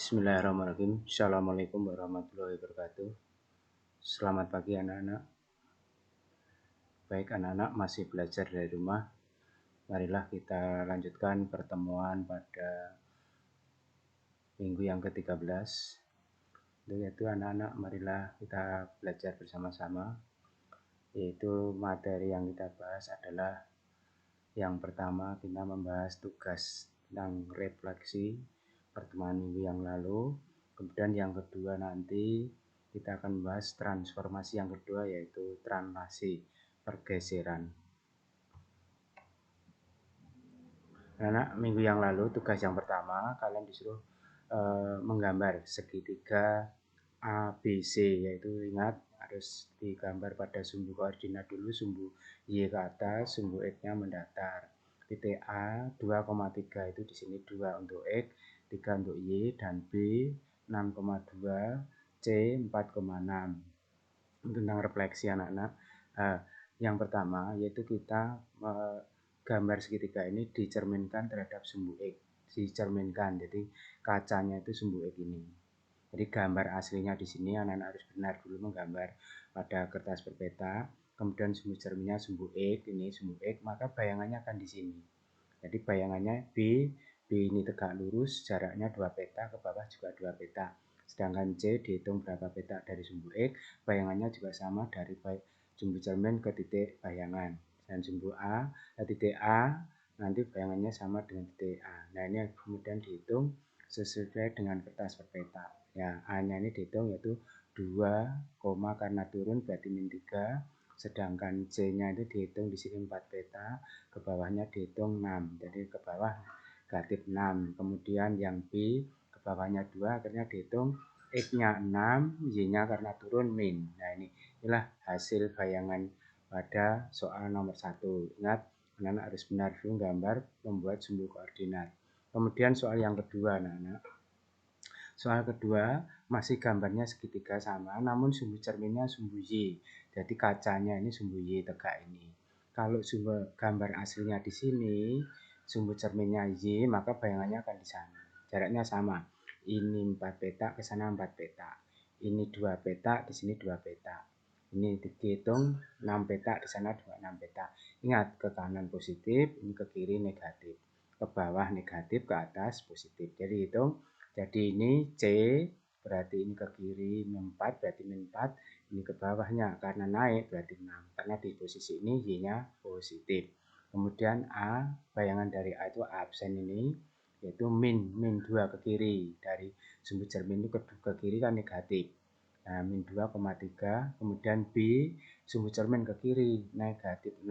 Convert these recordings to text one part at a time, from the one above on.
Bismillahirrahmanirrahim. Assalamualaikum warahmatullahi wabarakatuh. Selamat pagi anak-anak. Baik anak-anak masih belajar dari rumah. Marilah kita lanjutkan pertemuan pada minggu yang ke-13. Yaitu anak-anak marilah kita belajar bersama-sama. Yaitu materi yang kita bahas adalah yang pertama kita membahas tugas tentang refleksi pertemuan minggu yang lalu. Kemudian yang kedua nanti kita akan membahas transformasi yang kedua, yaitu translasi, pergeseran. Anak minggu yang lalu tugas yang pertama kalian disuruh menggambar segitiga ABC, yaitu ingat harus digambar pada sumbu koordinat dulu, sumbu Y ke atas, sumbu X-nya mendatar. Titik A 2,3 itu di sini 2 untuk X, 3 untuk Y, dan B 6,2, C 4,6. Tentang refleksi anak-anak. Yang pertama yaitu kita gambar segitiga ini dicerminkan terhadap sumbu X. Dicerminkan, jadi kacanya itu sumbu X ini. Jadi gambar aslinya di sini anak-anak harus benar dulu menggambar pada kertas berpeta, kemudian sumbu cerminnya sumbu X, ini sumbu X, maka bayangannya akan di sini. Jadi bayangannya B ini tegak lurus, jaraknya 2 peta, ke bawah juga 2 peta. Sedangkan C dihitung berapa peta dari sumbu X, bayangannya juga sama dari sumbu cermin ke titik bayangan. Dan sumbu A, titik A, nanti bayangannya sama dengan titik A. Nah ini kemudian dihitung sesuai dengan kertas berpeta. Ya, A-nya ini dihitung yaitu 2, karena turun berarti min 3. Sedangkan C-nya itu dihitung di sini 4 peta, ke bawahnya dihitung 6. Jadi ke bawah negatif 6. Kemudian yang B ke bawahnya 2, akhirnya dihitung X-nya 6, Y-nya karena turun min. Nah inilah hasil bayangan pada soal nomor 1. Ingat, anak-anak harus benar dulu gambar membuat sumbu koordinat. Kemudian soal yang kedua anak-anak. Soal kedua masih gambarnya segitiga sama, namun sumbu cerminnya sumbu Y. Jadi kacanya ini sumbu Y tegak ini. Kalau sumbu gambar aslinya di sini, sumbu cerminnya Y, maka bayangannya akan di sana. Jaraknya sama. Ini 4 peta, ke sana 4 peta. Ini 2 peta, di sini 2 peta. Ini dihitung 6 peta, di sana 26 peta. Ingat, ke kanan positif, ini ke kiri negatif. Ke bawah negatif, ke atas positif. Jadi hitung. Jadi ini C, berarti ini ke kiri min 4, berarti min 4. Ini ke bawahnya, karena naik berarti 6. Karena di posisi ini Y-nya positif. Kemudian A, bayangan dari A itu absen ini, yaitu min 2 ke kiri. Dari sumbu cermin itu ke kiri kan negatif. Nah, min 2,3. Kemudian B, sumbu cermin ke kiri, negatif 6.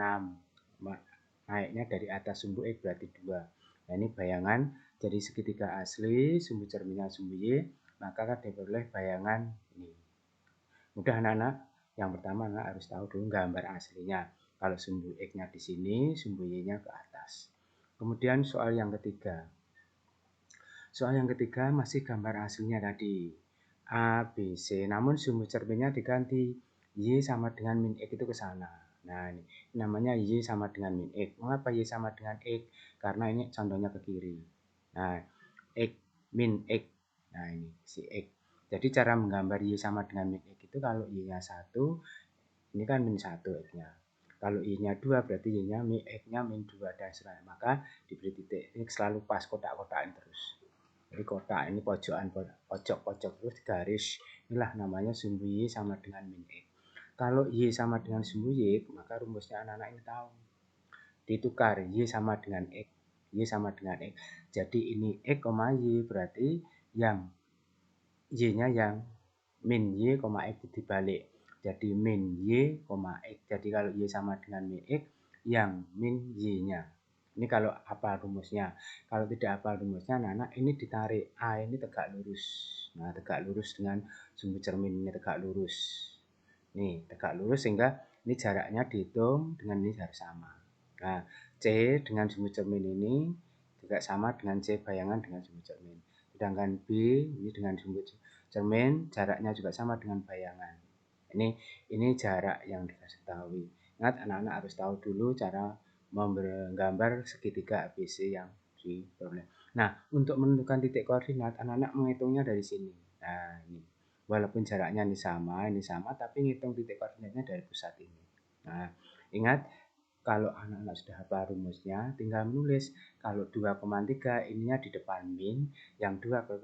Naiknya dari atas sumbu X berarti 2. Nah, ini bayangan jadi segitiga asli, sumbu cerminnya sumbu Y, maka akan diperoleh bayangan ini. Mudah anak-anak. Yang pertama anak harus tahu dulu gambar aslinya. Kalau sumbu X-nya di sini, sumbu Y-nya ke atas. Kemudian soal yang ketiga. Soal yang ketiga masih gambar aslinya tadi. A, B, C. Namun sumbu cerminnya diganti. Y sama dengan min X itu ke sana. Nah ini namanya Y sama dengan min X. Mengapa Y sama dengan X? Karena ini condongnya ke kiri. Nah, X min X. Nah ini si X. Jadi cara menggambar Y sama dengan min X itu kalau Y-nya 1, ini kan min 1 X-nya. Kalau Y-nya 2 berarti Y-nya X-nya min 2 dan seterusnya. Maka diberi titik. Ini selalu pas kotak-kotakin terus. Jadi kotak ini pojokan, pojok-pojok terus garis. Inilah namanya sumbu Y sama dengan min X. Kalau Y sama dengan sumbu Y, maka rumusnya anak-anak ini tahu. Ditukar Y sama dengan X. Y sama dengan X. Jadi ini X, Y berarti yang Y-nya yang min Y, X dibalik. Jadi min Y, X. Jadi kalau Y sama dengan min X, yang min Y-nya. Ini kalau apa rumusnya. Kalau tidak apa rumusnya, anak-anak ini ditarik. A ini tegak lurus. Nah, tegak lurus dengan sumbu cermin ini tegak lurus. Nih, tegak lurus sehingga ini jaraknya dihitung dengan ini harus sama. Nah, C dengan sumbu cermin ini juga sama dengan C bayangan dengan sumbu cermin. Sedangkan B ini dengan sumbu cermin jaraknya juga sama dengan bayangan. Ini jarak yang dikasih tahu. Ingat anak-anak harus tahu dulu cara menggambar segitiga ABC yang diperoleh. Nah, untuk menentukan titik koordinat, anak-anak menghitungnya dari sini. Nah, ini. Walaupun jaraknya ini sama, tapi ngitung titik koordinatnya dari pusat ini. Nah, ingat kalau anak-anak sudah hafal rumusnya, tinggal menulis. Kalau 2,3 ininya di depan min, yang 2 ke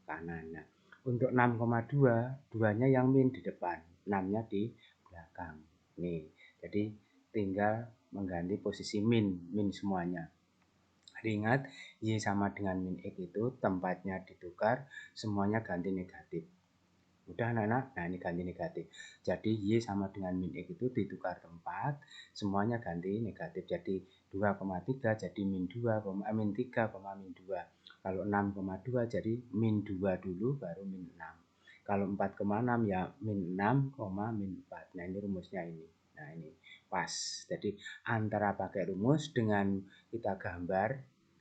kanan. Nah, untuk 6,2, 2-nya yang min di depan, 6-nya di belakang. Nih, jadi tinggal mengganti posisi min semuanya. Ingat, Y sama dengan min X itu tempatnya ditukar, semuanya ganti negatif. Udah anak-anak? Nah ini ganti negatif. Jadi Y sama dengan min X itu ditukar tempat, semuanya ganti negatif. Jadi 2,3 jadi min 2, min 3, min 2. Kalau 6,2 jadi min 2 dulu baru min 6. Kalau 4,6 ya min 6, min 4. Nah ini rumusnya ini. Nah ini pas. Jadi antara pakai rumus dengan kita gambar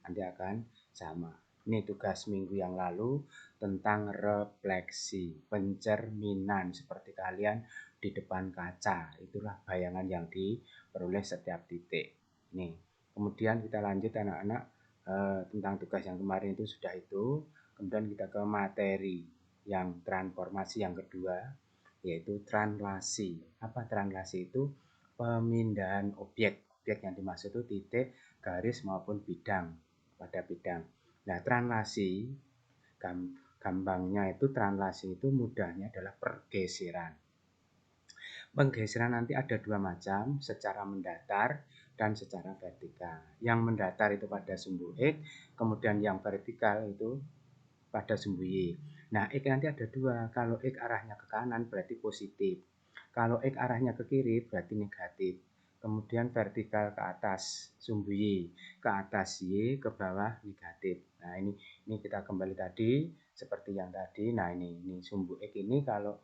nanti akan sama. Ini tugas minggu yang lalu tentang refleksi, pencerminan seperti kalian di depan kaca. Itulah bayangan yang diperoleh setiap titik. Nih, kemudian kita lanjut anak-anak tentang tugas yang kemarin itu sudah itu. Kemudian kita ke materi yang transformasi yang kedua, yaitu translasi. Apa translasi itu? Pemindahan objek. Objek yang dimaksud itu titik, garis maupun bidang pada bidang. Nah, translasi gampangnya itu translasi itu mudahnya adalah pergeseran. Penggeseran nanti ada dua macam, secara mendatar dan secara vertikal. Yang mendatar itu pada sumbu X, kemudian yang vertikal itu pada sumbu Y. Nah, X nanti ada dua. Kalau X arahnya ke kanan berarti positif. Kalau X arahnya ke kiri berarti negatif. Kemudian vertikal ke atas sumbu Y, ke atas Y, ke bawah negatif. Nah, ini kita kembali tadi seperti yang tadi. Nah, ini sumbu X ini kalau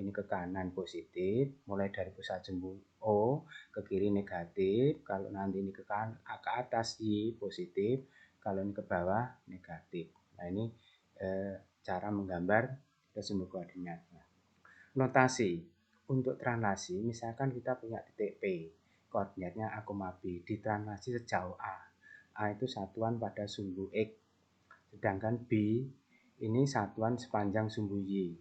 ini ke kanan positif, mulai dari pusat sumbu O ke kiri negatif. Kalau nanti ini ke atas Y positif, kalau ini ke bawah negatif. Nah, ini cara menggambar ke sumbu koordinat. Notasi untuk translasi, misalkan kita punya titik P, koordinatnya A, B, ditranslasi sejauh A. A itu satuan pada sumbu X, sedangkan B ini satuan sepanjang sumbu Y.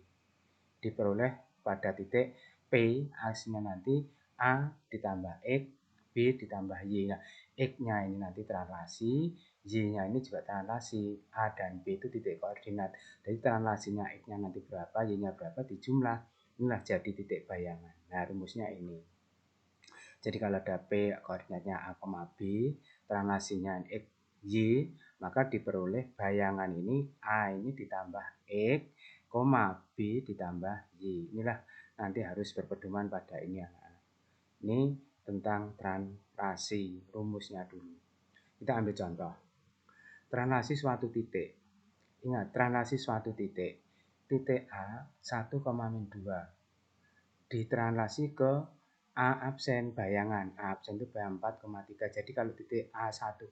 Diperoleh pada titik P, hasilnya nanti A ditambah X, B ditambah Y. Nah, X-nya ini nanti translasi, Y-nya ini juga translasi. A dan B itu titik koordinat. Jadi translasinya X-nya nanti berapa, Y-nya berapa dijumlah. Inilah jadi titik bayangan. Nah, rumusnya ini. Jadi kalau ada P koordinatnya A, B, translasinya X, Y, maka diperoleh bayangan ini A ini ditambah X, B ditambah Y. Inilah nanti harus berpedoman pada ini anak-anak. Ini tentang translasi, rumusnya dulu. Kita ambil contoh. Translasi suatu titik. Ingat, translasi suatu titik. Titik A 1,2 ditranslasi ke A absen bayangan. A absen itu bayangan 4,3. Jadi kalau titik A 1,2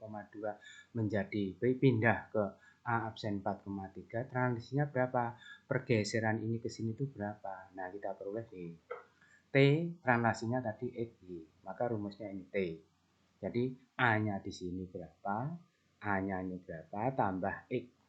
menjadi B pindah ke A absen 4,3, translasinya berapa? Pergeseran ini ke sini itu berapa? Nah, kita peroleh di T translasinya tadi X, Y. Maka rumusnya ini T. Jadi A-nya di sini berapa? A-nya ini berapa? Tambah X.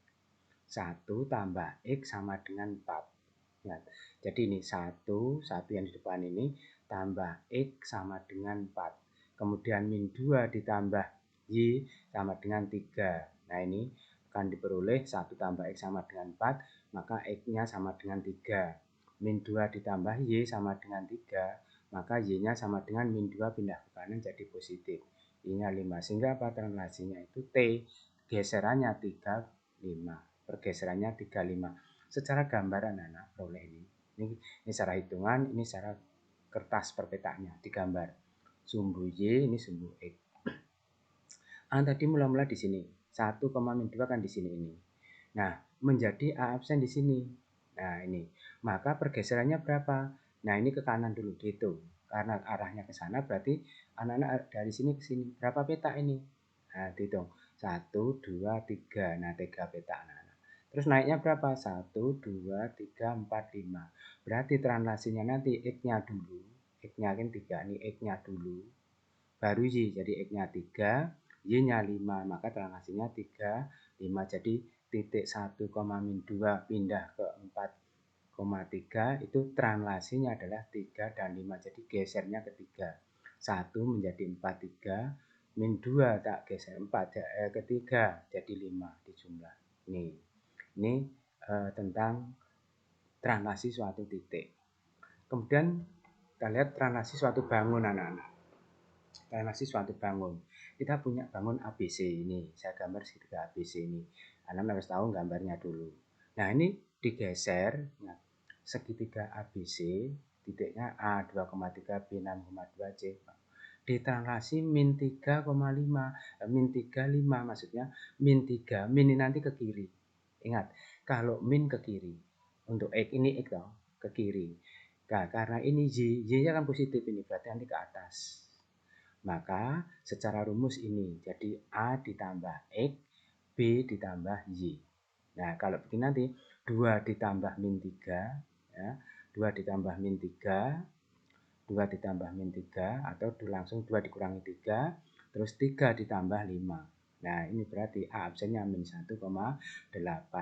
1 tambah X sama dengan 4. Ya, jadi ini 1 yang di depan ini tambah X sama dengan 4. Kemudian min 2 ditambah Y sama dengan 3. Nah ini akan diperoleh 1 tambah X sama dengan 4, maka X-nya sama dengan 3. Min 2 ditambah Y sama dengan 3, maka Y-nya sama dengan min 2 pindah ke kanan jadi positif. Y-nya 5, sehingga apa translasinya itu T, geserannya 3, 5. Pergeserannya 35. Secara gambaran anak peroleh ini. Ini secara hitungan, ini secara kertas perpetaannya digambar. Sumbu Y ini sumbu X. Tadi mula-mula di sini. 1,2 kan di sini ini. Nah, menjadi A absen di sini. Nah, ini. Maka pergeserannya berapa? Nah, ini ke kanan dulu dihitung. Karena arahnya ke sana berarti anak-anak dari sini ke sini. Berapa peta ini? Nah, dihitung. 1, 2, 3. Nah, 3 peta anak-anak. Terus naiknya berapa? 1, 2, 3, 4, 5. Berarti translasinya nanti X-nya dulu. X-nya kan 3. Ini X-nya dulu. Baru Y. Jadi X-nya 3. Y-nya 5, maka translasinya 3, 5. Jadi titik 1, min 2 pindah ke 4,3 itu translasinya adalah 3 dan 5. Jadi gesernya ke 3. 1 menjadi 4, 3. Min 2 tak geser 4 ke 3 jadi 5 dijumlah. Ini tentang translasi suatu titik. Kemudian kita lihat translasi suatu bangun anak-anak. Translasi suatu bangun. Kita punya bangun ABC ini. Saya gambar segitiga ABC ini. Anak-anak harus tahu gambarnya dulu. Nah ini digeser. Nah, segitiga ABC titiknya A 2,3 B 6,2 C ditranslasi min 3,5 min 35 maksudnya min 3 min ini nanti ke kiri. Ingat kalau min ke kiri untuk X ini X toh, ke kiri. Nah, karena ini Y-nya kan positif ini berarti nanti ke atas. Maka secara rumus ini jadi A ditambah X B ditambah Y. Nah kalau begini nanti 2 ditambah min 3 ya, 2 ditambah min 3 2 ditambah min 3 atau langsung 2 dikurangi 3 terus 3 ditambah 5. Nah ini berarti A absennya min 1,8.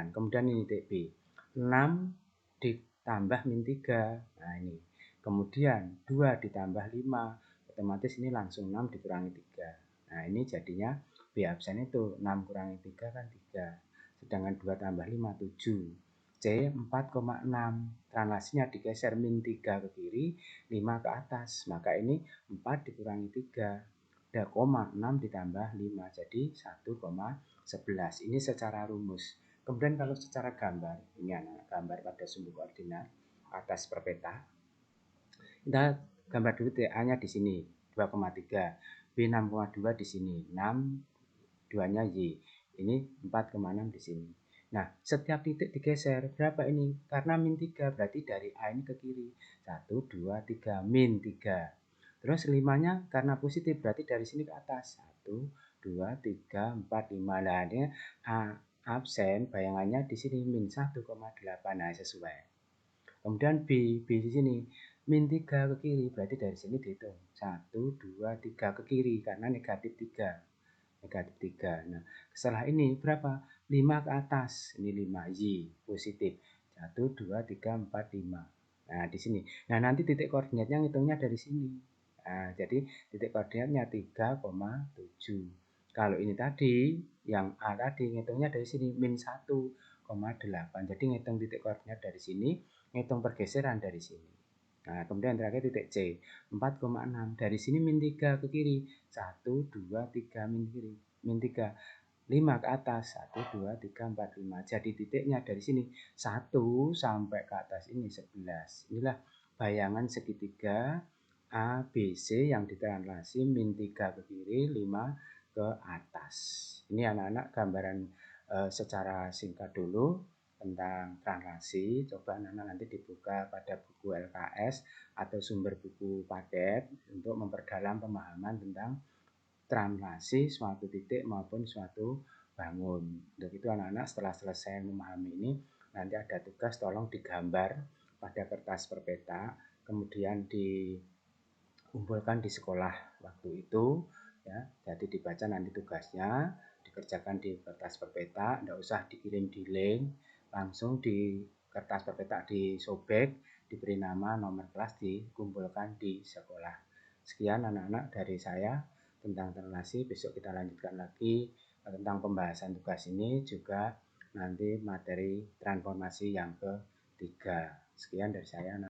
Kemudian ini titik B 6 ditambah min 3. Nah ini kemudian 2 ditambah 5 otomatis ini langsung 6 dikurangi 3. Nah ini jadinya B absen itu 6 kurangi 3 kan 3 sedangkan 2 tambah 5 7. C 4,6 translasinya digeser min 3 ke kiri 5 ke atas maka ini 4 dikurangi 3 ada koma 6 ditambah 5 jadi 1,11 ini secara rumus. Kemudian kalau secara gambar ini anak gambar pada sumbu koordinat atas per peta kita gambar dulu A nya di sini 2,3 B 6,2 di sini 6 2 nya Y ini 4,6 di sini. Nah, setiap titik digeser berapa ini? Karena min 3 berarti dari A ini ke kiri. 1, 2, 3, min 3. Terus 5-nya karena positif berarti dari sini ke atas. 1, 2, 3, 4, 5. Nah, ini A absen bayangannya di sini min 1,8. Nah, sesuai. Kemudian B di sini min 3 ke kiri berarti dari sini dihitung. 1, 2, 3 ke kiri karena negatif 3. Negatif 3. Nah, setelah ini berapa? 5 ke atas. Ini 5 Y positif. 1 2 3 4 5. Nah, di sini. Nah, nanti titik koordinatnya ngitungnya dari sini. Nah, jadi titik koordinatnya 3,7. Kalau ini tadi yang A tadi ngitungnya dari sini min 1,8. Jadi ngitung titik koordinat dari sini, ngitung pergeseran dari sini. Nah, kemudian terakhir titik C 4,6 dari sini min 3 ke kiri 1 2 3 min kiri min 3 5 ke atas 1 2 3 4 5 jadi titiknya dari sini 1 sampai ke atas ini 11. Inilah bayangan segitiga ABC yang ditranslasi min 3 ke kiri 5 ke atas. Ini anak-anak gambaran secara singkat dulu tentang translasi. Coba anak-anak nanti dibuka pada buku LKS atau sumber buku paket untuk memperdalam pemahaman tentang translasi suatu titik maupun suatu bangun. Untuk itu anak-anak setelah selesai memahami ini nanti ada tugas tolong digambar pada kertas per peta kemudian dikumpulkan di sekolah waktu itu ya. Jadi dibaca nanti tugasnya dikerjakan di kertas per peta, tidak usah dikirim di link, langsung di kertas per peta disobek, diberi nama nomor kelas dikumpulkan di sekolah. Sekian anak-anak dari saya tentang translasi. Besok kita lanjutkan lagi tentang pembahasan tugas ini juga nanti materi transformasi yang ketiga. Sekian dari saya.